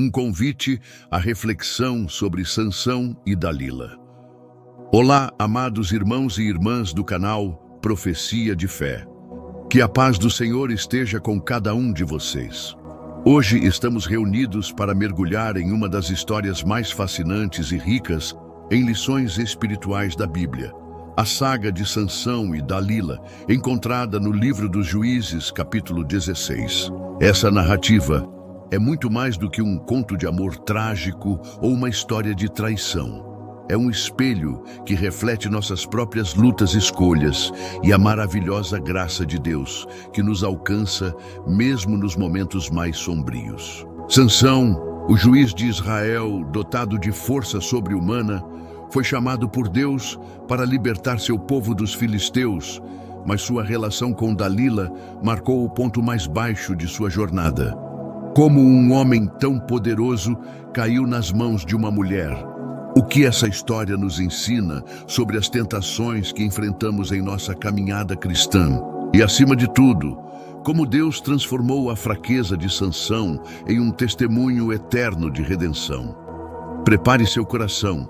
um convite à reflexão sobre Sansão e Dalila. Olá, amados irmãos e irmãs do canal Profecia de Fé. Que a paz do Senhor esteja com cada um de vocês. Hoje estamos reunidos para mergulhar em uma das histórias mais fascinantes e ricas em lições espirituais da Bíblia. A saga de Sansão e Dalila, encontrada no livro dos Juízes, capítulo 16. Essa narrativa é muito mais do que um conto de amor trágico ou uma história de traição. É um espelho que reflete nossas próprias lutas e escolhas e a maravilhosa graça de Deus que nos alcança mesmo nos momentos mais sombrios. Sansão, o juiz de Israel, dotado de força sobre-humana, foi chamado por Deus para libertar seu povo dos filisteus, mas sua relação com Dalila marcou o ponto mais baixo de sua jornada. Como um homem tão poderoso caiu nas mãos de uma mulher? O que essa história nos ensina sobre as tentações que enfrentamos em nossa caminhada cristã? E, acima de tudo, como Deus transformou a fraqueza de Sansão em um testemunho eterno de redenção. Prepare seu coração,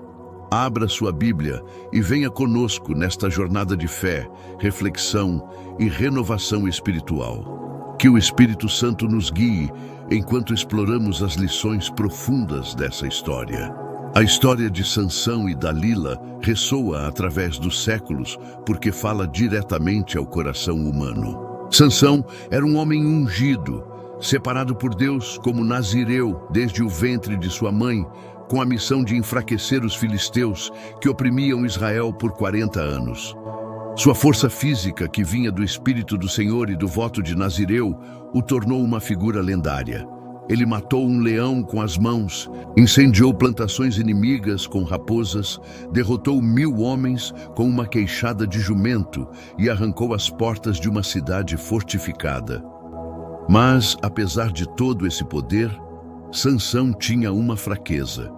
abra sua Bíblia e venha conosco nesta jornada de fé, reflexão e renovação espiritual. Que o Espírito Santo nos guie enquanto exploramos as lições profundas dessa história. A história de Sansão e Dalila ressoa através dos séculos porque fala diretamente ao coração humano. Sansão era um homem ungido, separado por Deus como nazireu desde o ventre de sua mãe, com a missão de enfraquecer os filisteus que oprimiam Israel por 40 anos. Sua força física, que vinha do Espírito do Senhor e do voto de Nazireu, o tornou uma figura lendária. Ele matou um leão com as mãos, incendiou plantações inimigas com raposas, derrotou 1000 homens com uma queixada de jumento e arrancou as portas de uma cidade fortificada. Mas, apesar de todo esse poder, Sansão tinha uma fraqueza.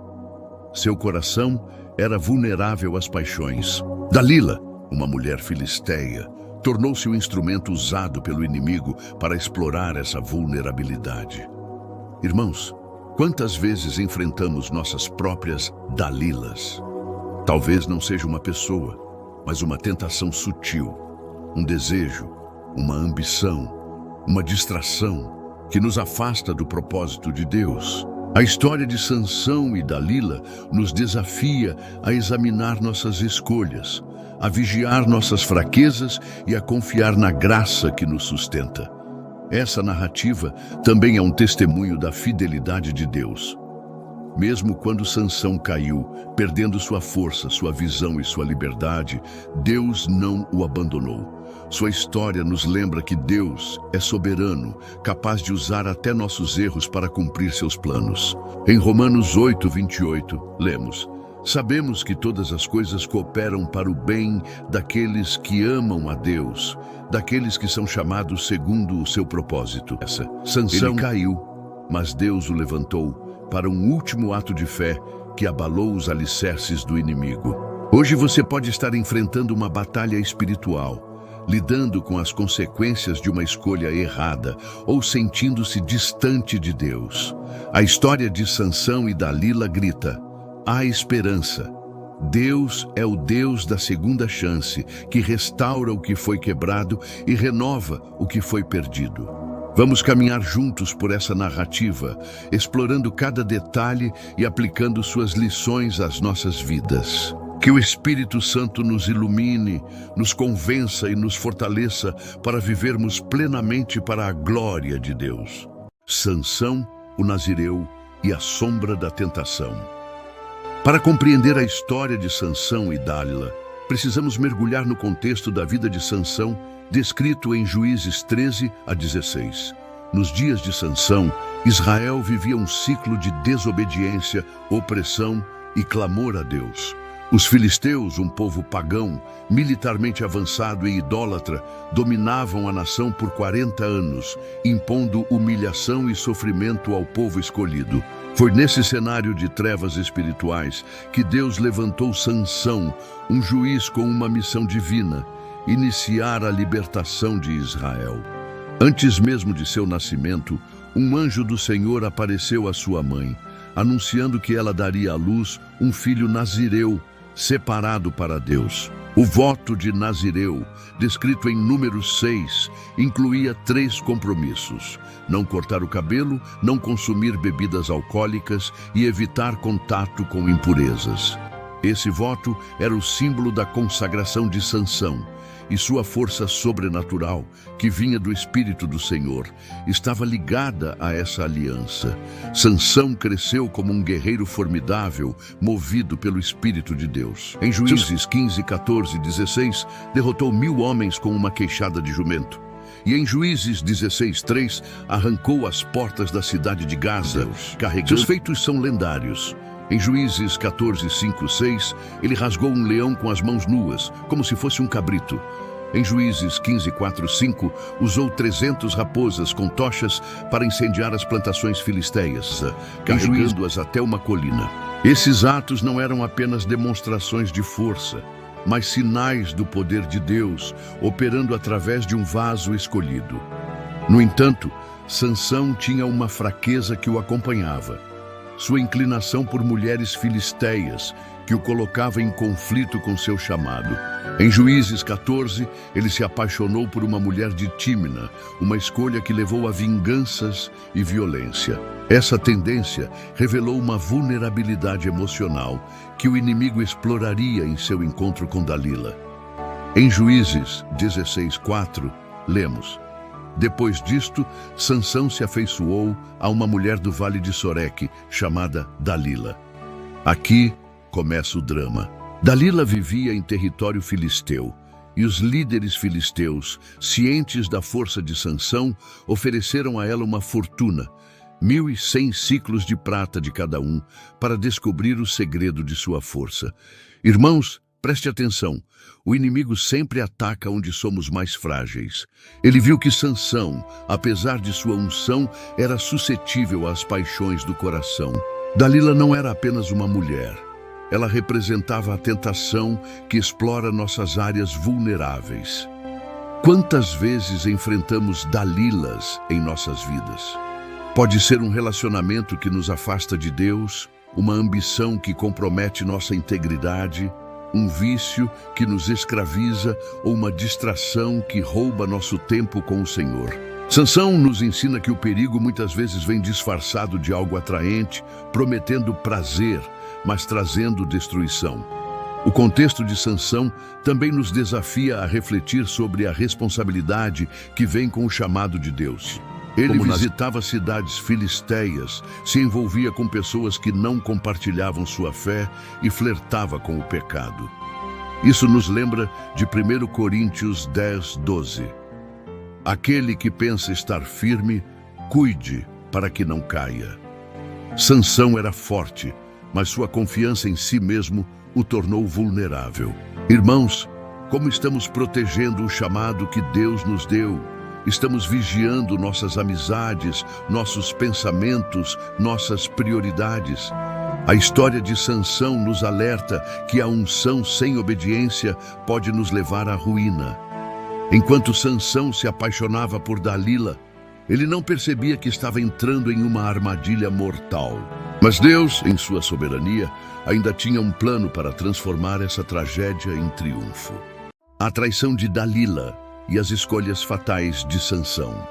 Seu coração era vulnerável às paixões. Dalila, uma mulher filisteia, tornou-se um instrumento usado pelo inimigo para explorar essa vulnerabilidade. Irmãos, quantas vezes enfrentamos nossas próprias Dalilas? Talvez não seja uma pessoa, mas uma tentação sutil, um desejo, uma ambição, uma distração que nos afasta do propósito de Deus. A história de Sansão e Dalila nos desafia a examinar nossas escolhas, a vigiar nossas fraquezas e a confiar na graça que nos sustenta. Essa narrativa também é um testemunho da fidelidade de Deus. Mesmo quando Sansão caiu, perdendo sua força, sua visão e sua liberdade, Deus não o abandonou. Sua história nos lembra que Deus é soberano, capaz de usar até nossos erros para cumprir seus planos. Em Romanos 8:28, lemos: Sabemos que todas as coisas cooperam para o bem daqueles que amam a Deus, daqueles que são chamados segundo o seu propósito. Sansão caiu, mas Deus o levantou para um último ato de fé que abalou os alicerces do inimigo. Hoje você pode estar enfrentando uma batalha espiritual, lidando com as consequências de uma escolha errada ou sentindo-se distante de Deus. A história de Sansão e Dalila grita: há esperança. Deus é o Deus da segunda chance, que restaura o que foi quebrado e renova o que foi perdido. Vamos caminhar juntos por essa narrativa, explorando cada detalhe e aplicando suas lições às nossas vidas. Que o Espírito Santo nos ilumine, nos convença e nos fortaleça para vivermos plenamente para a glória de Deus. Sansão, o Nazireu e a sombra da tentação. Para compreender a história de Sansão e Dalila, precisamos mergulhar no contexto da vida de Sansão, descrito em Juízes 13-16. Nos dias de Sansão, Israel vivia um ciclo de desobediência, opressão e clamor a Deus. Os filisteus, um povo pagão, militarmente avançado e idólatra, dominavam a nação por 40 anos, impondo humilhação e sofrimento ao povo escolhido. Foi nesse cenário de trevas espirituais que Deus levantou Sansão, um juiz com uma missão divina: iniciar a libertação de Israel. Antes mesmo de seu nascimento, um anjo do Senhor apareceu à sua mãe, anunciando que ela daria à luz um filho nazireu, separado para Deus. O voto de Nazireu, descrito em Números 6, incluía 3 compromissos: não cortar o cabelo, não consumir bebidas alcoólicas e evitar contato com impurezas. Esse voto era o símbolo da consagração de Sansão, e sua força sobrenatural, que vinha do Espírito do Senhor, estava ligada a essa aliança. Sansão cresceu como um guerreiro formidável, movido pelo Espírito de Deus. Em Juízes 15, 14 e 16, derrotou 1000 homens com uma queixada de jumento. E em Juízes 16, 3, arrancou as portas da cidade de Gaza, carregando. Seus feitos são lendários. Em Juízes 14, 5, 6, ele rasgou um leão com as mãos nuas, como se fosse um cabrito. Em Juízes 15, 4, 5, usou 300 raposas com tochas para incendiar as plantações filisteias, carregando-as até uma colina. Esses atos não eram apenas demonstrações de força, mas sinais do poder de Deus, operando através de um vaso escolhido. No entanto, Sansão tinha uma fraqueza que o acompanhava: sua inclinação por mulheres filisteias, que o colocava em conflito com seu chamado. Em Juízes 14, ele se apaixonou por uma mulher de Tímina, uma escolha que levou a vinganças e violência. Essa tendência revelou uma vulnerabilidade emocional que o inimigo exploraria em seu encontro com Dalila. Em Juízes 16, 4, lemos: depois disto, Sansão se afeiçoou a uma mulher do vale de Soreque, chamada Dalila. Aqui começa o drama. Dalila vivia em território filisteu, e os líderes filisteus, cientes da força de Sansão, ofereceram a ela uma fortuna, 1.100 ciclos de prata de cada um, para descobrir o segredo de sua força. Irmãos, preste atenção. O inimigo sempre ataca onde somos mais frágeis. Ele viu que Sansão, apesar de sua unção, era suscetível às paixões do coração. Dalila não era apenas uma mulher. Ela representava a tentação que explora nossas áreas vulneráveis. Quantas vezes enfrentamos Dalilas em nossas vidas? Pode ser um relacionamento que nos afasta de Deus, uma ambição que compromete nossa integridade, um vício que nos escraviza ou uma distração que rouba nosso tempo com o Senhor. Sansão nos ensina que o perigo muitas vezes vem disfarçado de algo atraente, prometendo prazer, mas trazendo destruição. O contexto de Sansão também nos desafia a refletir sobre a responsabilidade que vem com o chamado de Deus. Ele visitava cidades filisteias, se envolvia com pessoas que não compartilhavam sua fé e flertava com o pecado. Isso nos lembra de 1 Coríntios 10, 12. Aquele que pensa estar firme, cuide para que não caia. Sansão era forte, mas sua confiança em si mesmo o tornou vulnerável. Irmãos, como estamos protegendo o chamado que Deus nos deu? Estamos vigiando nossas amizades, nossos pensamentos, nossas prioridades. A história de Sansão nos alerta que a unção sem obediência pode nos levar à ruína. Enquanto Sansão se apaixonava por Dalila, ele não percebia que estava entrando em uma armadilha mortal. Mas Deus, em sua soberania, ainda tinha um plano para transformar essa tragédia em triunfo. A traição de Dalila e as escolhas fatais de Sansão.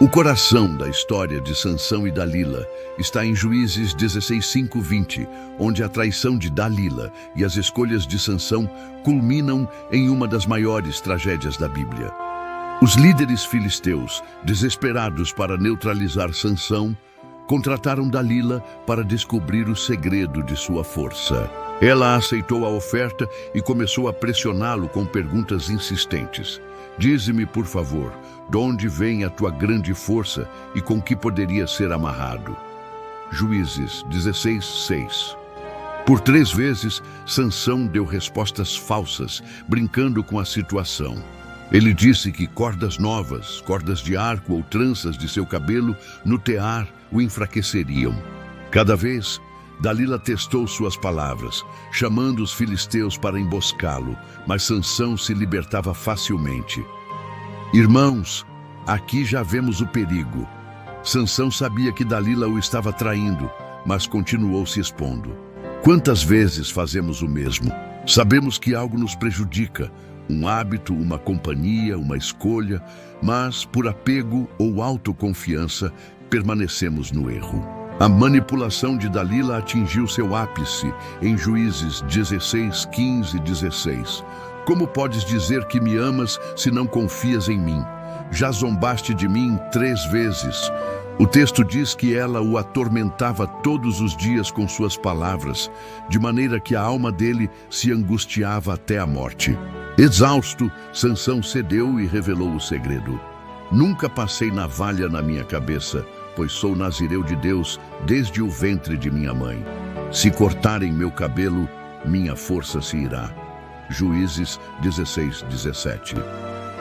O coração da história de Sansão e Dalila está em Juízes 16, 5, 20, onde a traição de Dalila e as escolhas de Sansão culminam em uma das maiores tragédias da Bíblia. Os líderes filisteus, desesperados para neutralizar Sansão, contrataram Dalila para descobrir o segredo de sua força. Ela aceitou a oferta e começou a pressioná-lo com perguntas insistentes. Dize-me, por favor, de onde vem a tua grande força e com que poderia ser amarrado? Juízes 16, 6. Por 3 vezes, Sansão deu respostas falsas, brincando com a situação. Ele disse que cordas novas, cordas de arco ou tranças de seu cabelo, no tear, o enfraqueceriam. Cada vez, Dalila testou suas palavras, chamando os filisteus para emboscá-lo, mas Sansão se libertava facilmente. Irmãos, aqui já vemos o perigo. Sansão sabia que Dalila o estava traindo, mas continuou se expondo. Quantas vezes fazemos o mesmo? Sabemos que algo nos prejudica, um hábito, uma companhia, uma escolha, mas por apego ou autoconfiança permanecemos no erro. A manipulação de Dalila atingiu seu ápice em Juízes 16, 15 e 16. Como podes dizer que me amas se não confias em mim? Já zombaste de mim 3 vezes. O texto diz que ela o atormentava todos os dias com suas palavras, de maneira que a alma dele se angustiava até a morte. Exausto, Sansão cedeu e revelou o segredo. Nunca passei navalha na minha cabeça, pois sou nazireu de Deus desde o ventre de minha mãe. Se cortarem meu cabelo, minha força se irá. Juízes 16, 17.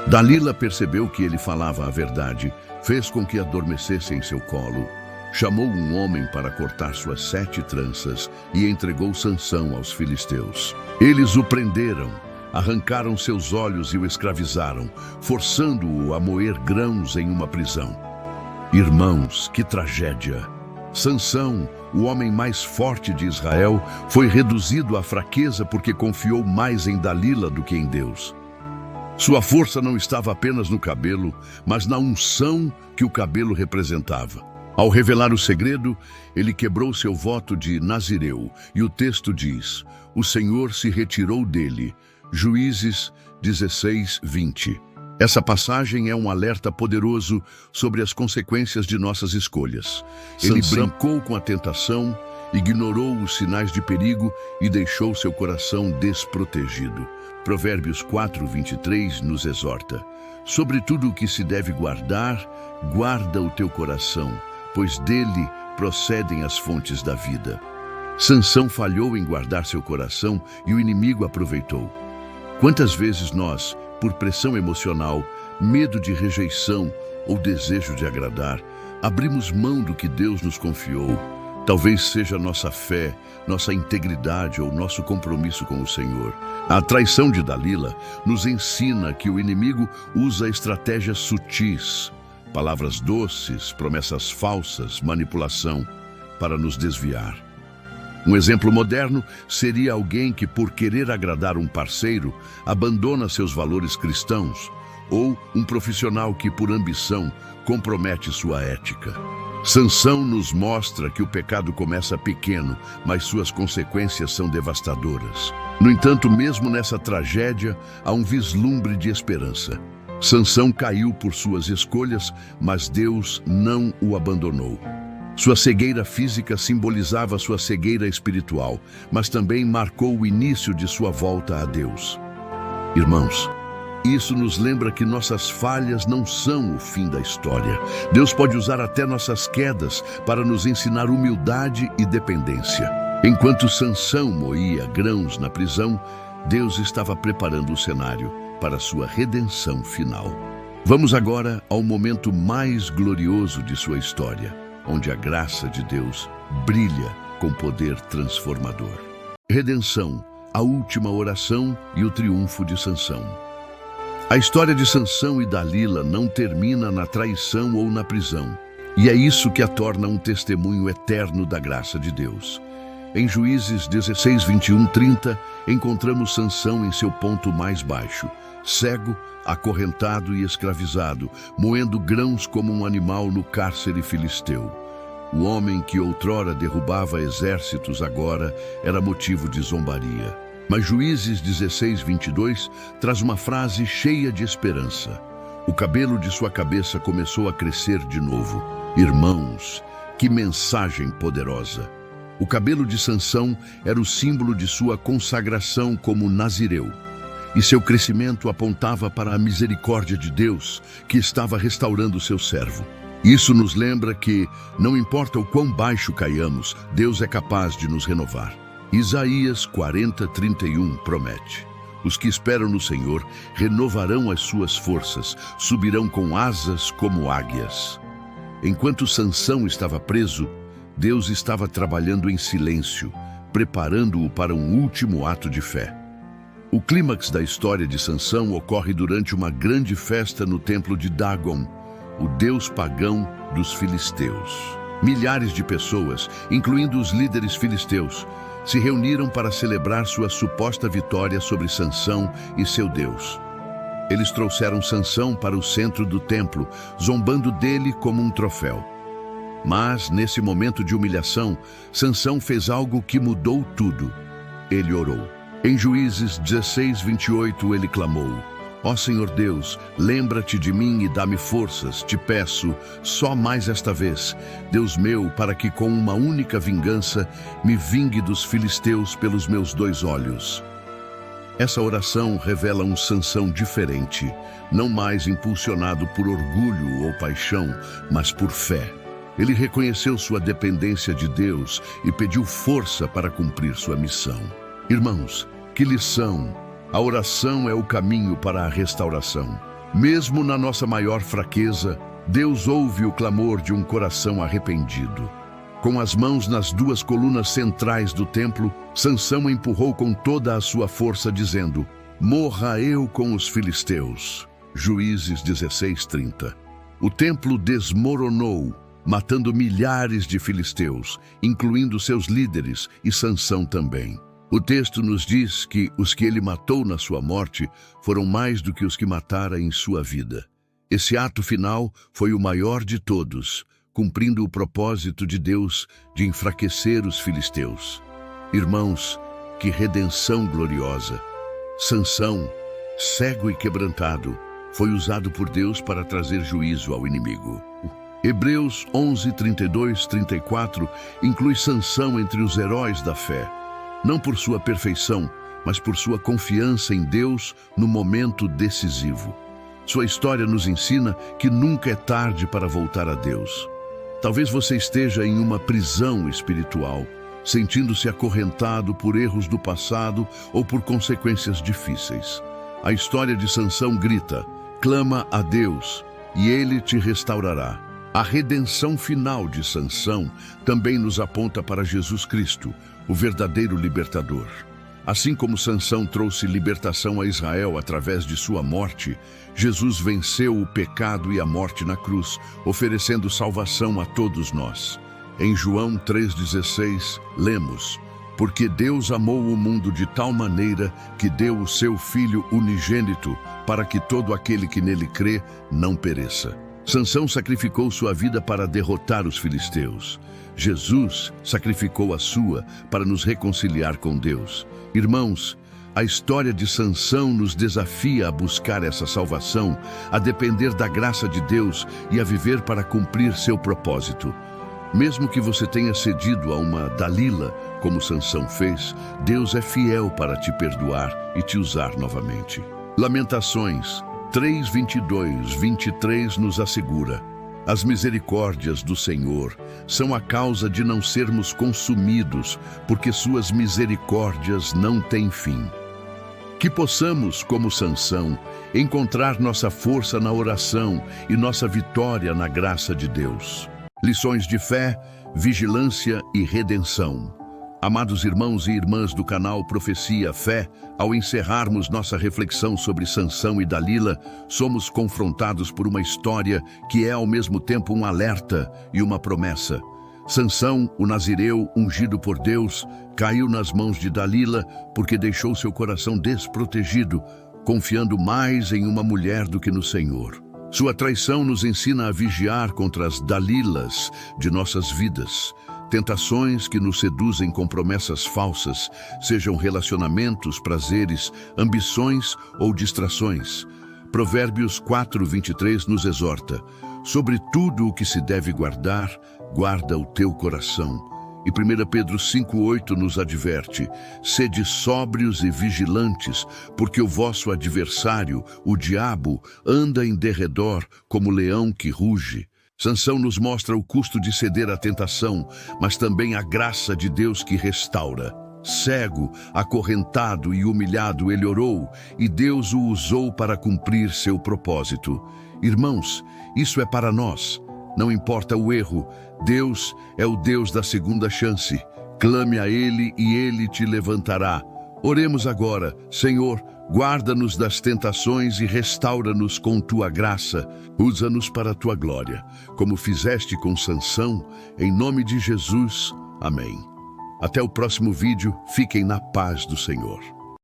Dalila percebeu que ele falava a verdade, fez com que adormecesse em seu colo. Chamou um homem para cortar suas 7 tranças e entregou Sansão aos filisteus. Eles o prenderam, arrancaram seus olhos e o escravizaram, forçando-o a moer grãos em uma prisão. Irmãos, que tragédia! Sansão, o homem mais forte de Israel, foi reduzido à fraqueza porque confiou mais em Dalila do que em Deus. Sua força não estava apenas no cabelo, mas na unção que o cabelo representava. Ao revelar o segredo, ele quebrou seu voto de nazireu, e o texto diz: o Senhor se retirou dele. Juízes 16, 20. Essa passagem é um alerta poderoso sobre as consequências de nossas escolhas. Ele brincou com a tentação, ignorou os sinais de perigo e deixou seu coração desprotegido. Provérbios 4, 23 nos exorta: sobre tudo o que se deve guardar, guarda o teu coração, pois dele procedem as fontes da vida. Sansão falhou em guardar seu coração e o inimigo aproveitou. Quantas vezes nós, por pressão emocional, medo de rejeição ou desejo de agradar, abrimos mão do que Deus nos confiou? Talvez seja nossa fé, nossa integridade ou nosso compromisso com o Senhor. A traição de Dalila nos ensina que o inimigo usa estratégias sutis, palavras doces, promessas falsas, manipulação, para nos desviar. Um exemplo moderno seria alguém que, por querer agradar um parceiro, abandona seus valores cristãos, ou um profissional que, por ambição, compromete sua ética. Sansão nos mostra que o pecado começa pequeno, mas suas consequências são devastadoras. No entanto, mesmo nessa tragédia, há um vislumbre de esperança. Sansão caiu por suas escolhas, mas Deus não o abandonou. Sua cegueira física simbolizava sua cegueira espiritual, mas também marcou o início de sua volta a Deus. Irmãos, isso nos lembra que nossas falhas não são o fim da história. Deus pode usar até nossas quedas para nos ensinar humildade e dependência. Enquanto Sansão moía grãos na prisão, Deus estava preparando o cenário para sua redenção final. Vamos agora ao momento mais glorioso de sua história, onde a graça de Deus brilha com poder transformador. Redenção, a última oração e o triunfo de Sansão. A história de Sansão e Dalila não termina na traição ou na prisão, e é isso que a torna um testemunho eterno da graça de Deus. Em Juízes 16, 21, 30, encontramos Sansão em seu ponto mais baixo, cego, acorrentado e escravizado, moendo grãos como um animal no cárcere filisteu. O homem que outrora derrubava exércitos agora era motivo de zombaria. Mas Juízes 16, 22 traz uma frase cheia de esperança. O cabelo de sua cabeça começou a crescer de novo. Irmãos, que mensagem poderosa! O cabelo de Sansão era o símbolo de sua consagração como nazireu, e seu crescimento apontava para a misericórdia de Deus, que estava restaurando seu servo. Isso nos lembra que, não importa o quão baixo caiamos, Deus é capaz de nos renovar. Isaías 40, 31 promete: os que esperam no Senhor renovarão as suas forças, subirão com asas como águias. Enquanto Sansão estava preso, Deus estava trabalhando em silêncio, preparando-o para um último ato de fé. O clímax da história de Sansão ocorre durante uma grande festa no templo de Dagon, o deus pagão dos filisteus. Milhares de pessoas, incluindo os líderes filisteus, se reuniram para celebrar sua suposta vitória sobre Sansão e seu Deus. Eles trouxeram Sansão para o centro do templo, zombando dele como um troféu. Mas, nesse momento de humilhação, Sansão fez algo que mudou tudo. Ele orou. Em Juízes 16:28, ele clamou: Ó Senhor Deus, lembra-te de mim e dá-me forças, te peço, só mais esta vez, Deus meu, para que com uma única vingança me vingue dos filisteus pelos meus 2 olhos. Essa oração revela um Sansão diferente, não mais impulsionado por orgulho ou paixão, mas por fé. Ele reconheceu sua dependência de Deus e pediu força para cumprir sua missão. Irmãos, que lição! A oração é o caminho para a restauração. Mesmo na nossa maior fraqueza, Deus ouve o clamor de um coração arrependido. Com as mãos nas 2 colunas centrais do templo, Sansão empurrou com toda a sua força, dizendo: Morra eu com os filisteus. Juízes 16:30. O templo desmoronou, matando milhares de filisteus, incluindo seus líderes e Sansão também. O texto nos diz que os que ele matou na sua morte foram mais do que os que matara em sua vida. Esse ato final foi o maior de todos, cumprindo o propósito de Deus de enfraquecer os filisteus. Irmãos, que redenção gloriosa! Sansão, cego e quebrantado, foi usado por Deus para trazer juízo ao inimigo. Hebreus 11:32-34 inclui Sansão entre os heróis da fé, não por sua perfeição, mas por sua confiança em Deus no momento decisivo. Sua história nos ensina que nunca é tarde para voltar a Deus. Talvez você esteja em uma prisão espiritual, sentindo-se acorrentado por erros do passado ou por consequências difíceis. A história de Sansão grita: clama a Deus e Ele te restaurará. A redenção final de Sansão também nos aponta para Jesus Cristo, o verdadeiro libertador. Assim como Sansão trouxe libertação a Israel através de sua morte, Jesus venceu o pecado e a morte na cruz, oferecendo salvação a todos nós. Em João 3,16, lemos: Porque Deus amou o mundo de tal maneira que deu o seu Filho unigênito, para que todo aquele que nele crê não pereça. Sansão sacrificou sua vida para derrotar os filisteus. Jesus sacrificou a sua para nos reconciliar com Deus. Irmãos, a história de Sansão nos desafia a buscar essa salvação, a depender da graça de Deus e a viver para cumprir seu propósito. Mesmo que você tenha cedido a uma Dalila, como Sansão fez, Deus é fiel para te perdoar e te usar novamente. Lamentações 3:22-23 nos assegura: as misericórdias do Senhor são a causa de não sermos consumidos, porque suas misericórdias não têm fim. Que possamos, como Sansão, encontrar nossa força na oração e nossa vitória na graça de Deus. Lições de fé, vigilância e redenção. Amados irmãos e irmãs do canal Profecia Fé, ao encerrarmos nossa reflexão sobre Sansão e Dalila, somos confrontados por uma história que é ao mesmo tempo um alerta e uma promessa. Sansão, o nazireu ungido por Deus, caiu nas mãos de Dalila porque deixou seu coração desprotegido, confiando mais em uma mulher do que no Senhor. Sua traição nos ensina a vigiar contra as Dalilas de nossas vidas. Tentações que nos seduzem com promessas falsas, sejam relacionamentos, prazeres, ambições ou distrações. Provérbios 4:23 nos exorta: sobre tudo o que se deve guardar, guarda o teu coração. E 1 Pedro 5:8 nos adverte: sede sóbrios e vigilantes, porque o vosso adversário, o diabo, anda em derredor como leão que ruge. Sansão nos mostra o custo de ceder à tentação, mas também a graça de Deus que restaura. Cego, acorrentado e humilhado, ele orou, e Deus o usou para cumprir seu propósito. Irmãos, isso é para nós. Não importa o erro, Deus é o Deus da segunda chance. Clame a Ele e Ele te levantará. Oremos agora. Senhor, Guarda-nos das tentações e restaura-nos com tua graça. Usa-nos para a tua glória, como fizeste com Sansão, em nome de Jesus. Amém. Até o próximo vídeo. Fiquem na paz do Senhor.